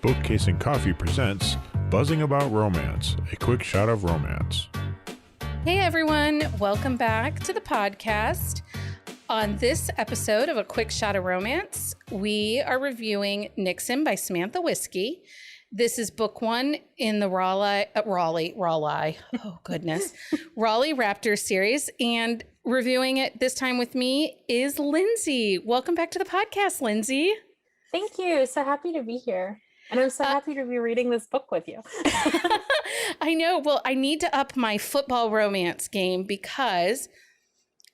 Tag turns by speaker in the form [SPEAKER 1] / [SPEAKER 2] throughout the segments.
[SPEAKER 1] Bookcase and Coffee presents Buzzing About Romance, a quick shot of romance.
[SPEAKER 2] Hey everyone, welcome back to the podcast. On this episode of A Quick Shot of Romance, we are reviewing Nixon by Samantha Whiskey. This is book one in the Raleigh, oh goodness, Raleigh Raptors series, and reviewing it this time with me is Lindsey. Welcome back to the podcast, Lindsey.
[SPEAKER 3] Thank you. So happy to be here. And I'm so happy to be reading this book with you.
[SPEAKER 2] I know. Well, I need to up my football romance game because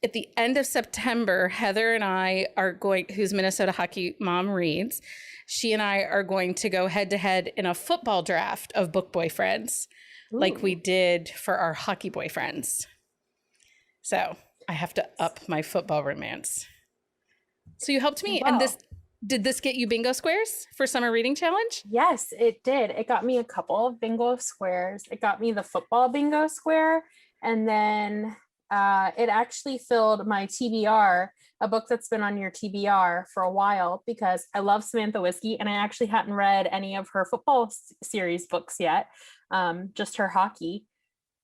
[SPEAKER 2] at the end of September, Heather and I are going, who's Minnesota hockey mom reads, she and I are going to go head to head in a football draft of book boyfriends. Ooh. Like we did for our hockey boyfriends. So I have to up my football romance. So you helped me.
[SPEAKER 3] Wow.
[SPEAKER 2] And did this get you bingo squares for Summer Reading Challenge?
[SPEAKER 3] Yes, it did. It got me a couple of bingo squares. It got me the football bingo square. And then it actually filled my TBR, a book that's been on your TBR for a while, because I love Samantha Whiskey and I actually hadn't read any of her football series books yet, just her hockey.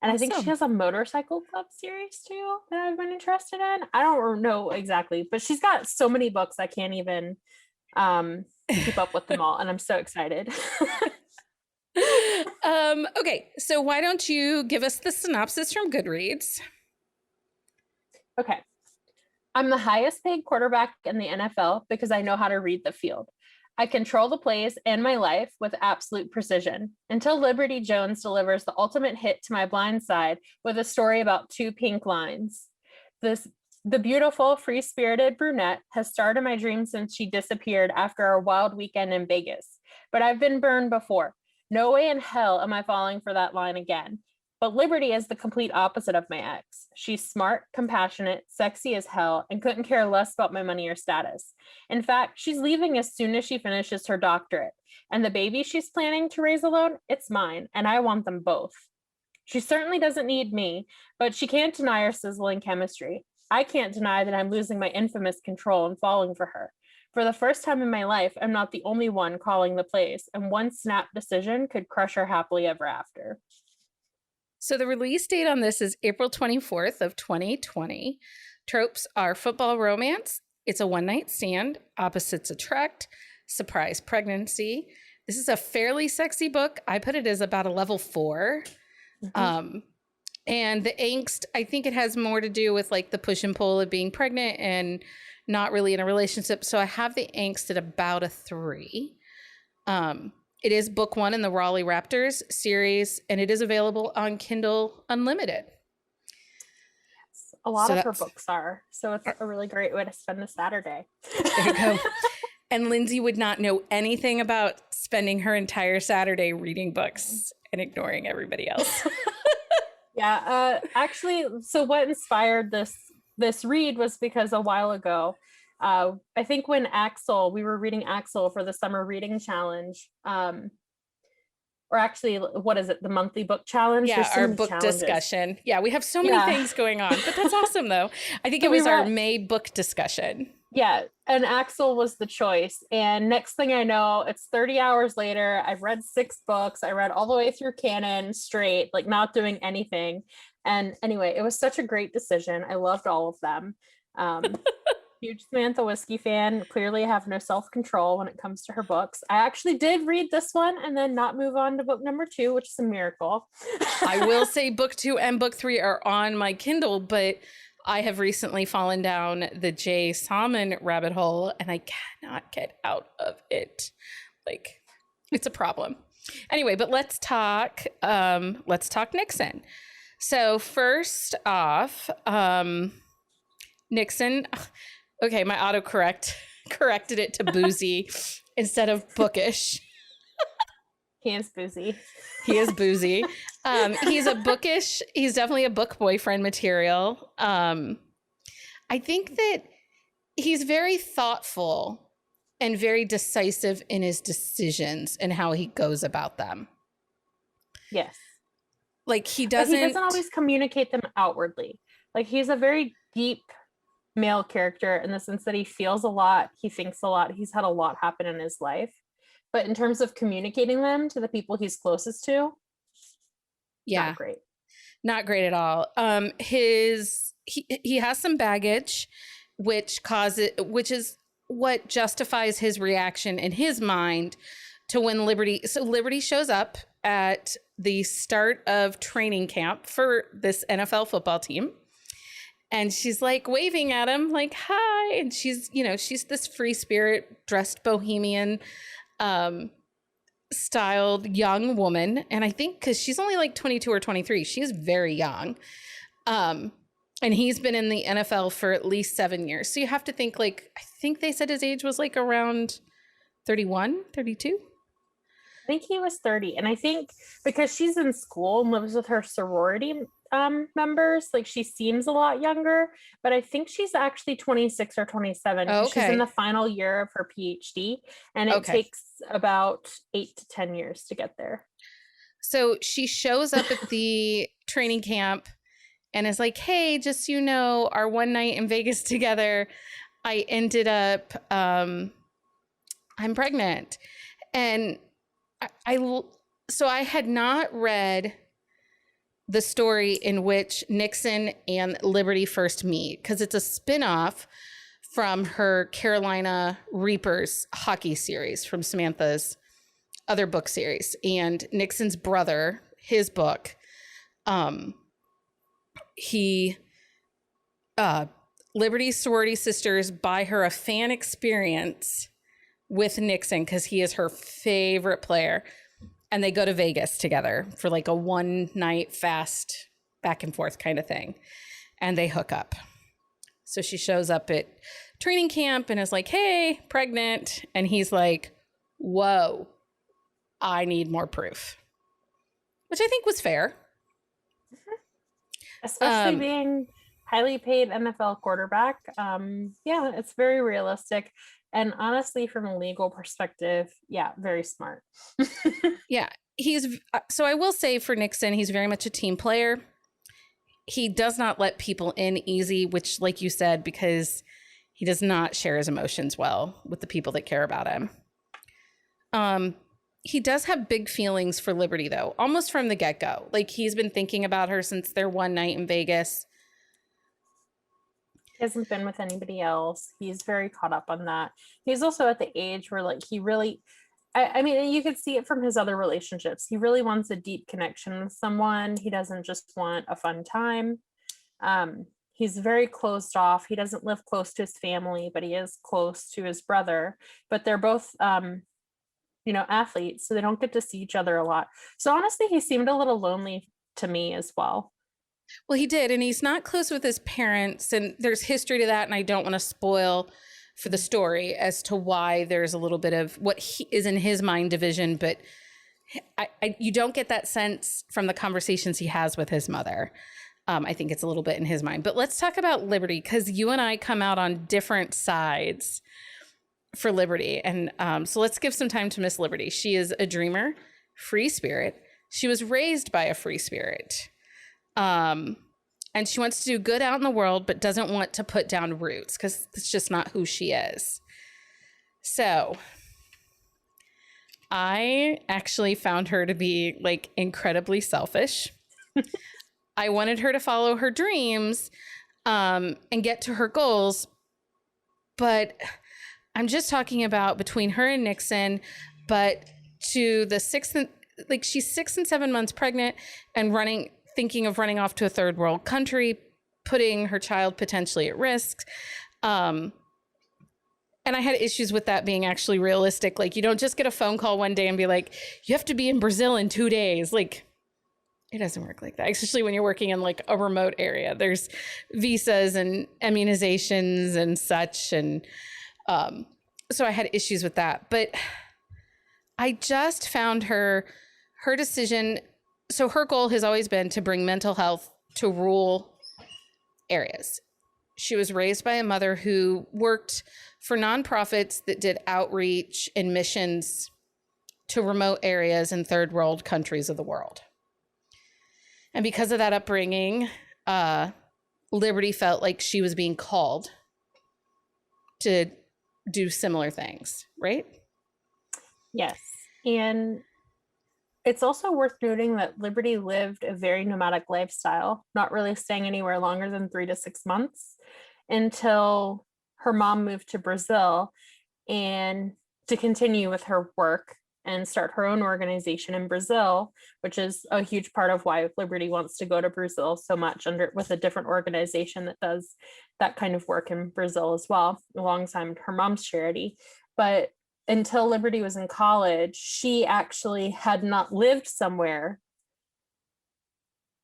[SPEAKER 3] And awesome. I think she has a motorcycle club series too that I've been interested in. I don't know exactly, but she's got so many books I can't even keep up with them all, and I'm so excited.
[SPEAKER 2] Okay, so why don't you give us the synopsis from Goodreads?
[SPEAKER 3] Okay. I'm the highest paid quarterback in the NFL because I know how to read the field. I control the plays and my life with absolute precision until Liberty Jones delivers the ultimate hit to my blind side with a story about two pink lines. The beautiful, free-spirited brunette has starred in my dreams since she disappeared after our wild weekend in Vegas. But I've been burned before. No way in hell am I falling for that line again. But Liberty is the complete opposite of my ex. She's smart, compassionate, sexy as hell, and couldn't care less about my money or status. In fact, she's leaving as soon as she finishes her doctorate. And the baby she's planning to raise alone, it's mine, and I want them both. She certainly doesn't need me, but she can't deny our sizzling chemistry. I can't deny that I'm losing my infamous control and falling for her. For the first time in my life, I'm not the only one calling the plays, and one snap decision could crush her happily ever after.
[SPEAKER 2] So the release date on this is April 24th of 2020. Tropes are football romance. It's a one-night stand. Opposites attract. Surprise pregnancy. This is a fairly sexy book. I put it as about a level 4. Mm-hmm. And the angst, I think it has more to do with like the push and pull of being pregnant and not really in a relationship. So I have the angst at about a 3. It is book one in the Raleigh Raptors series, and it is available on Kindle Unlimited.
[SPEAKER 3] Yes, a lot of her books are. So it's a really great way to spend a Saturday.
[SPEAKER 2] There you go. And Lindsey would not know anything about spending her entire Saturday reading books and ignoring everybody else.
[SPEAKER 3] Yeah, actually, so what inspired this read was because a while ago, I think when we were reading Axel for the Summer Reading Challenge, or actually, what is it, the monthly book challenge?
[SPEAKER 2] Yeah, our book challenges. Discussion. Yeah, we have so many things going on, but that's awesome though. I think it was our May book discussion.
[SPEAKER 3] Yeah, and Axel was the choice. And next thing I know, it's 30 hours later. I've read 6 books. I read all the way through canon straight, like not doing anything. And anyway, it was such a great decision. I loved all of them. Huge Samantha Whiskey fan. Clearly have no self-control when it comes to her books. I actually did read this one and then not move on to book number 2, which is a miracle.
[SPEAKER 2] I will say book 2 and book 3 are on my Kindle, but I have recently fallen down the J. Salmon rabbit hole and I cannot get out of it. Like, it's a problem. Anyway, but let's talk Nixon. So first off, Nixon, okay, my autocorrect corrected it to boozy instead of bookish.
[SPEAKER 3] He is boozy.
[SPEAKER 2] He is boozy. He's definitely a book boyfriend material. I think that he's very thoughtful and very decisive in his decisions and how he goes about them.
[SPEAKER 3] Yes.
[SPEAKER 2] Like he
[SPEAKER 3] doesn't always communicate them outwardly. Like he's a very deep male character in the sense that he feels a lot, he thinks a lot, he's had a lot happen in his life. But in terms of communicating them to the people he's closest to,
[SPEAKER 2] Yeah.
[SPEAKER 3] not great.
[SPEAKER 2] Not great at all. He has some baggage, which is what justifies his reaction in his mind to when Liberty. So Liberty shows up at the start of training camp for this NFL football team. And she's like waving at him like, hi. And she's this free spirit, dressed bohemian, styled young woman. And I think because she's only like 22 or 23, she's very young. And he's been in the NFL for at least 7 years. So you have to think I think they said his age was like around 31, 32.
[SPEAKER 3] I think he was 30. And I think because she's in school and lives with her sorority members, like she seems a lot younger, but I think she's actually 26 or 27.
[SPEAKER 2] Okay.
[SPEAKER 3] She's in the final year of her PhD, and it takes about 8 to 10 years to get there.
[SPEAKER 2] So she shows up at the training camp and is like, hey, just so you know, our one night in Vegas together, I ended up, I'm pregnant. And I had not read the story in which Nixon and Liberty first meet, because it's a spinoff from her Carolina Reapers hockey series from Samantha's other book series. And Nixon's brother, his book, Liberty's sorority sisters buy her a fan experience with Nixon because he is her favorite player. And they go to Vegas together for like a one night fast back and forth kind of thing. And they hook up. So she shows up at training camp and is like, hey, pregnant. And he's like, whoa, I need more proof. Which I think was fair.
[SPEAKER 3] Especially being highly paid NFL quarterback. Yeah, it's very realistic. And honestly, from a legal perspective, yeah, very smart.
[SPEAKER 2] Yeah, so I will say for Nixon, he's very much a team player. He does not let people in easy, which, like you said, because he does not share his emotions well with the people that care about him. He does have big feelings for Liberty, though, almost from the get-go. Like, he's been thinking about her since their one night in Vegas.
[SPEAKER 3] He hasn't been with anybody else. He's very caught up on that. He's also at the age where like he really, I mean, you could see it from his other relationships. He really wants a deep connection with someone. He doesn't just want a fun time. He's very closed off. He doesn't live close to his family, but he is close to his brother. But they're both, athletes, so they don't get to see each other a lot. So honestly, he seemed a little lonely to me as well.
[SPEAKER 2] Well, he did, and he's not close with his parents, and there's history to that, and I don't want to spoil for the story as to why there's a little bit of what is in his mind division, but you don't get that sense from the conversations he has with his mother. I think it's a little bit in his mind. But let's talk about Liberty, because you and I come out on different sides for Liberty, and so let's give some time to Miss Liberty. She is a dreamer, free spirit. She was raised by a free spirit. And she wants to do good out in the world, but doesn't want to put down roots because it's just not who she is. So I actually found her to be like incredibly selfish. I wanted her to follow her dreams, and get to her goals. But I'm just talking about between her and Nixon, but to the she's 6 and 7 months pregnant and thinking of running off to a third world country, putting her child potentially at risk. And I had issues with that being actually realistic. Like, you don't just get a phone call one day and be like, you have to be in Brazil in 2 days. Like, it doesn't work like that, especially when you're working in like a remote area. There's visas and immunizations and such. And so I had issues with that. But I just found her decision. So her goal has always been to bring mental health to rural areas. She was raised by a mother who worked for nonprofits that did outreach and missions to remote areas in third world countries of the world. And because of that upbringing, Liberty felt like she was being called to do similar things, right?
[SPEAKER 3] Yes. And it's also worth noting that Liberty lived a very nomadic lifestyle, not really staying anywhere longer than 3 to 6 months until her mom moved to Brazil and to continue with her work and start her own organization in Brazil, which is a huge part of why Liberty wants to go to Brazil so much under with a different organization that does that kind of work in Brazil as well, alongside her mom's charity. But until Liberty was in college, she actually had not lived somewhere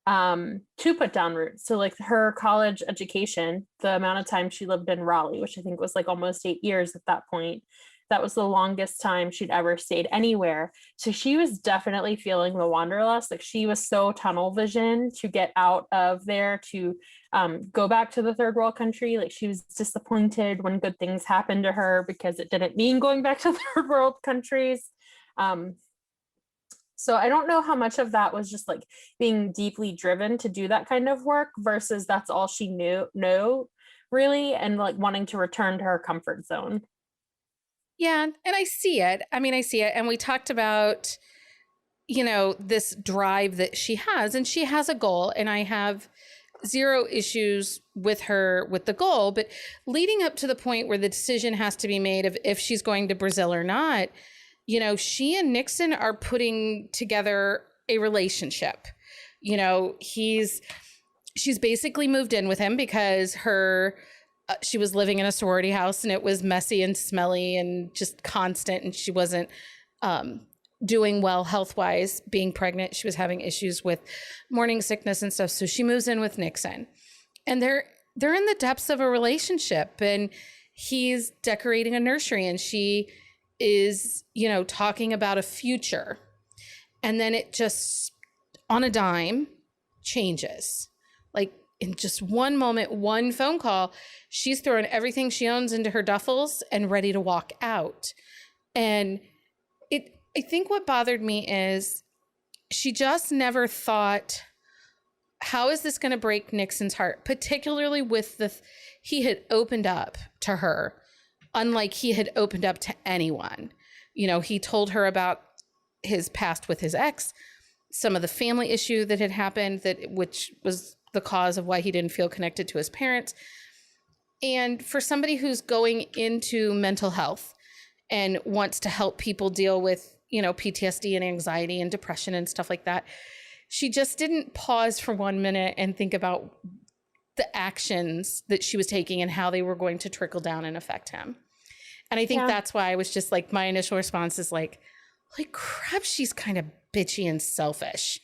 [SPEAKER 3] to put down roots. So like her college education, the amount of time she lived in Raleigh, which I think was like almost 8 years at that point, that was the longest time she'd ever stayed anywhere. So she was definitely feeling the wanderlust. Like she was so tunnel vision to get out of there, to go back to the third world country. Like she was disappointed when good things happened to her because it didn't mean going back to third world countries. So I don't know how much of that was just like being deeply driven to do that kind of work versus that's all she knew really, and like wanting to return to her comfort zone.
[SPEAKER 2] Yeah, and I see it. I mean, I see it. And we talked about, this drive that she has, and she has a goal, and I have zero issues with her with the goal. But leading up to the point where the decision has to be made of if she's going to Brazil or not, she and Nixon are putting together a relationship. She's basically moved in with him because she was living in a sorority house and it was messy and smelly and just constant. And she wasn't doing well health-wise, being pregnant. She was having issues with morning sickness and stuff. So she moves in with Nixon, and they're in the depths of a relationship, and he's decorating a nursery and she is, talking about a future. And then it just on a dime changes. Like in just one moment, one phone call, she's throwing everything she owns into her duffels and ready to walk out. And I think what bothered me is she just never thought, how is this going to break Nixon's heart? Particularly with he had opened up to her, unlike he had opened up to anyone. He told her about his past with his ex, some of the family issue that had happened, which was the cause of why he didn't feel connected to his parents. And for somebody who's going into mental health and wants to help people deal with, PTSD and anxiety and depression and stuff like that, she just didn't pause for 1 minute and think about the actions that she was taking and how they were going to trickle down and affect him. And I think that's why I was just like, my initial response is like, holy crap, she's kind of bitchy and selfish.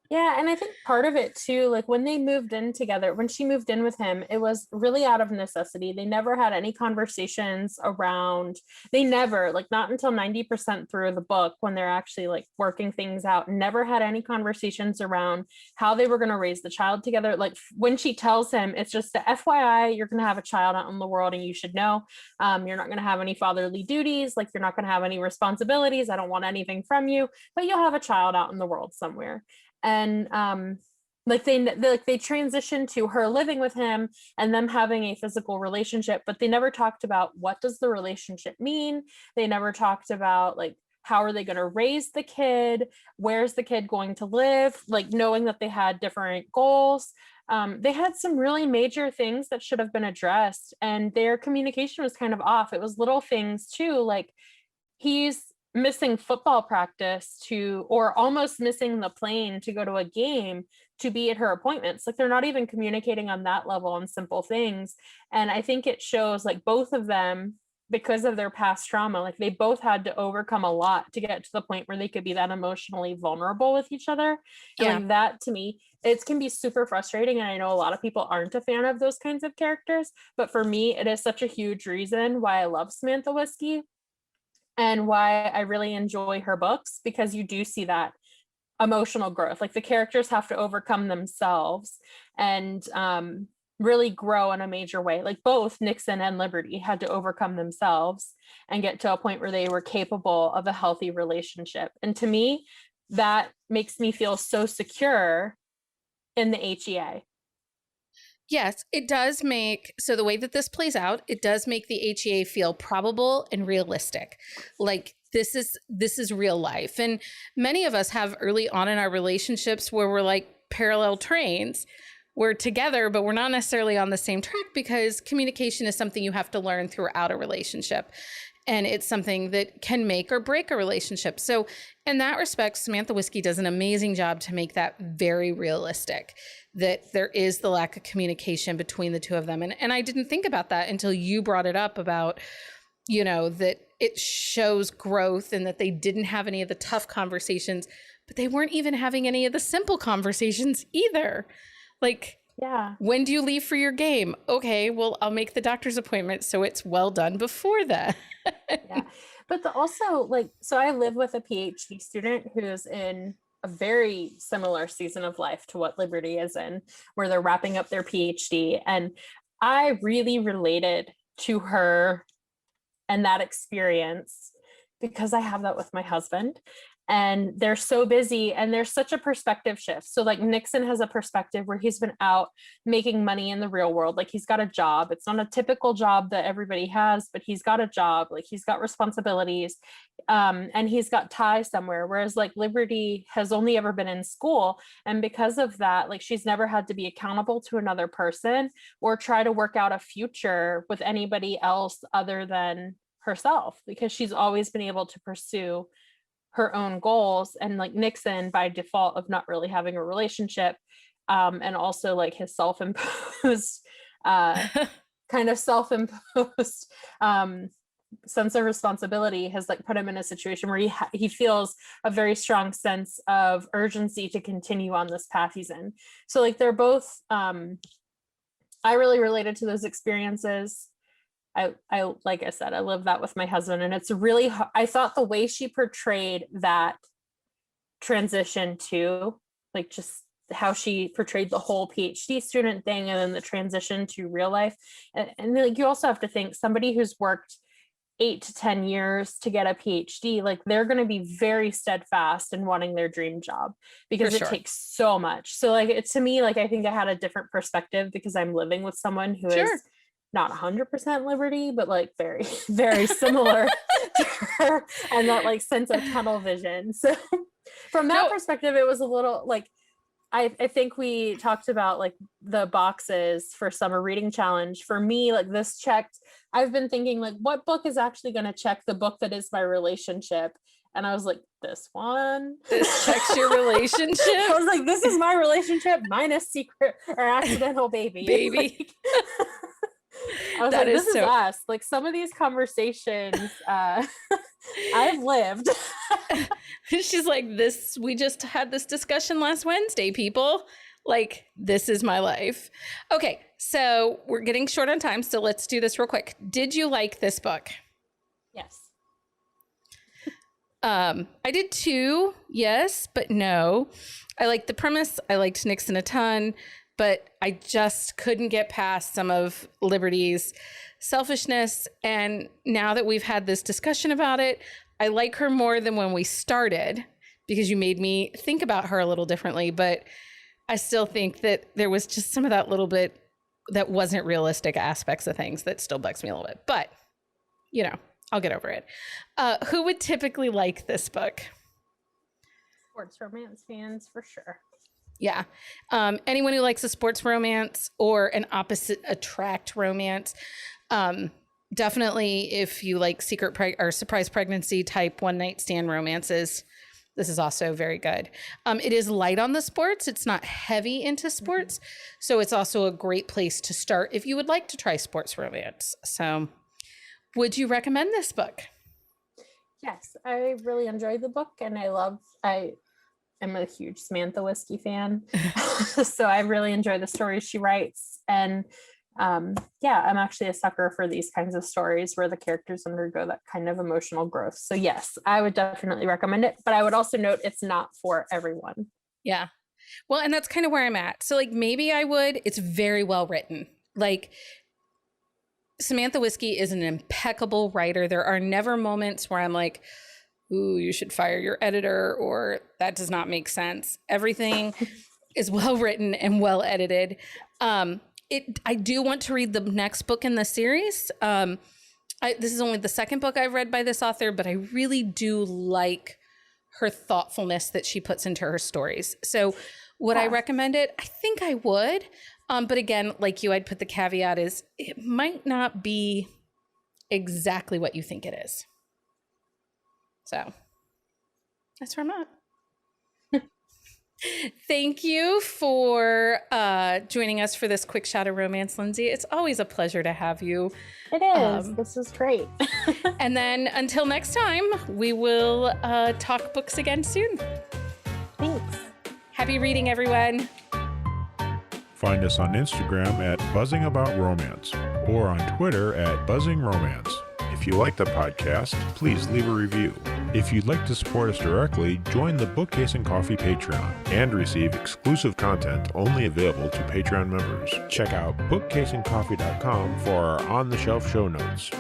[SPEAKER 3] Yeah, and I think part of it too, like when they moved in together, when she moved in with him, it was really out of necessity. They never had any conversations around, like not until 90% through the book, when they're actually like working things out, never had any conversations around how they were going to raise the child together. Like when she tells him, it's just a FYI, you're going to have a child out in the world and you should know, you're not going to have any fatherly duties. Like you're not going to have any responsibilities. I don't want anything from you, but you'll have a child out in the world somewhere. And they transitioned to her living with him and them having a physical relationship, but they never talked about what does the relationship mean. They never talked about like, how are they going to raise the kid? Where's the kid going to live? Like knowing that they had different goals. They had some really major things that should have been addressed, and their communication was kind of off. It was little things too, like he's missing football practice or almost missing the plane to go to a game to be at her appointments. Like they're not even communicating on that level on simple things. And I think it shows like both of them, because of their past trauma, like they both had to overcome a lot to get to the point where they could be that emotionally vulnerable with each other. And like that to me, it can be super frustrating. And I know a lot of people aren't a fan of those kinds of characters, but for me, it is such a huge reason why I love Samantha Whiskey and why I really enjoy her books, because you do see that emotional growth. Like the characters have to overcome themselves and really grow in a major way. Like both Nixon and Liberty had to overcome themselves and get to a point where they were capable of a healthy relationship. And to me, that makes me feel so secure in the HEA.
[SPEAKER 2] Yes, it does so the way that this plays out, it does make the HEA feel probable and realistic. Like this is real life. And many of us have early on in our relationships where we're like parallel trains. We're together, but we're not necessarily on the same track, because communication is something you have to learn throughout a relationship. And it's something that can make or break a relationship. So in that respect, Samantha Whiskey does an amazing job to make that very realistic, that there is the lack of communication between the two of them. And I didn't think about that until you brought it up about, you know, that it shows growth and that they didn't have any of the tough conversations, but they weren't even having any of the simple conversations either. Like,
[SPEAKER 3] Yeah.
[SPEAKER 2] when do you leave for your game? Okay, well, I'll make the doctor's appointment so it's well done before that.
[SPEAKER 3] Yeah. But also, like, so I live with a PhD student who's in a very similar season of life to what Liberty is in, where they're wrapping up their PhD. And I really related to her and that experience because I have that with my husband. And they're so busy, and there's such a perspective shift. So like Nixon has a perspective where he's been out making money in the real world. Like he's got a job. It's not a typical job that everybody has, but he's got a job. Like he's got responsibilities, and he's got ties somewhere. Whereas like Liberty has only ever been in school. And because of that, like she's never had to be accountable to another person or try to work out a future with anybody else other than herself, because she's always been able to pursue her own goals. And like Nixon, by default of not really having a relationship, and also like his self-imposed kind of self-imposed sense of responsibility has like put him in a situation where he feels a very strong sense of urgency to continue on this path he's in. So like they're both I really related to those experiences. I like I said, I live that with my husband, and it's really, I thought the way she portrayed that transition to, like, just how she portrayed the whole PhD student thing and then the transition to real life. And like, you also have to think somebody who's worked 8 to 10 years to get a PhD, like they're going to be very steadfast in wanting their dream job because it takes so much. So like, to me, like, I think I had a different perspective because I'm living with someone who is not 100% Liberty, but like very, very similar to her, and that like sense of tunnel vision. So from that perspective, it was a little like, I think we talked about like the boxes for summer reading challenge. For me, like this checked, I've been thinking like, what book is actually going to check the book that is my relationship? And I was like, this one.
[SPEAKER 2] This checks your relationship.
[SPEAKER 3] I was like, this is my relationship minus secret or accidental baby.
[SPEAKER 2] Baby.
[SPEAKER 3] I was like, this is us. Like some of these conversations I've lived.
[SPEAKER 2] She's like, this, we just had this discussion last Wednesday, people. Like, this is my life. Okay, so we're getting short on time, so let's do this real quick. Did you like this book?
[SPEAKER 3] Yes.
[SPEAKER 2] I did too. Yes, but no. I liked the premise. I liked Nixon a ton, but I just couldn't get past some of Liberty's selfishness. And now that we've had this discussion about it, I like her more than when we started because you made me think about her a little differently. But I still think that there was just some of that little bit that wasn't realistic aspects of things that still bugs me a little bit. But, you know, I'll get over it. Who would typically like this book?
[SPEAKER 3] Sports romance fans, for sure.
[SPEAKER 2] Yeah. Anyone who likes a sports romance or an opposite attract romance. Definitely if you like secret or surprise pregnancy type one night stand romances, this is also very good. It is light on the sports. It's not heavy into sports. So it's also a great place to start if you would like to try sports romance. So would you recommend this book?
[SPEAKER 3] Yes, I really enjoyed the book, and I am a huge Samantha Whiskey fan. So I really enjoy the stories she writes. And yeah, I'm actually a sucker for these kinds of stories where the characters undergo that kind of emotional growth. So yes, I would definitely recommend it, but I would also note it's not for everyone.
[SPEAKER 2] Yeah. Well, and that's kind of where I'm at. So like maybe I would, it's very well written. Like Samantha Whiskey is an impeccable writer. There are never moments where I'm like, ooh, you should fire your editor, or that does not make sense. Everything is well written and well edited. I do want to read the next book in the series. This is only the second book I've read by this author, but I really do like her thoughtfulness that she puts into her stories. So would I recommend it? I think I would. But again, like you, I'd put the caveat is it might not be exactly what you think it is. So that's where I'm at. Thank you for joining us for this quick shot of romance, Lindsey. It's always a pleasure to have you.
[SPEAKER 3] It is. This is great.
[SPEAKER 2] And then until next time, we will talk books again soon.
[SPEAKER 3] Thanks.
[SPEAKER 2] Happy reading, everyone.
[SPEAKER 1] Find us on Instagram at buzzingaboutromance or on Twitter at buzzingromance. If you like the podcast, please leave a review. If you'd like to support us directly, join the Bookcase and Coffee Patreon and receive exclusive content only available to Patreon members. Check out bookcaseandcoffee.com for our on-the-shelf show notes.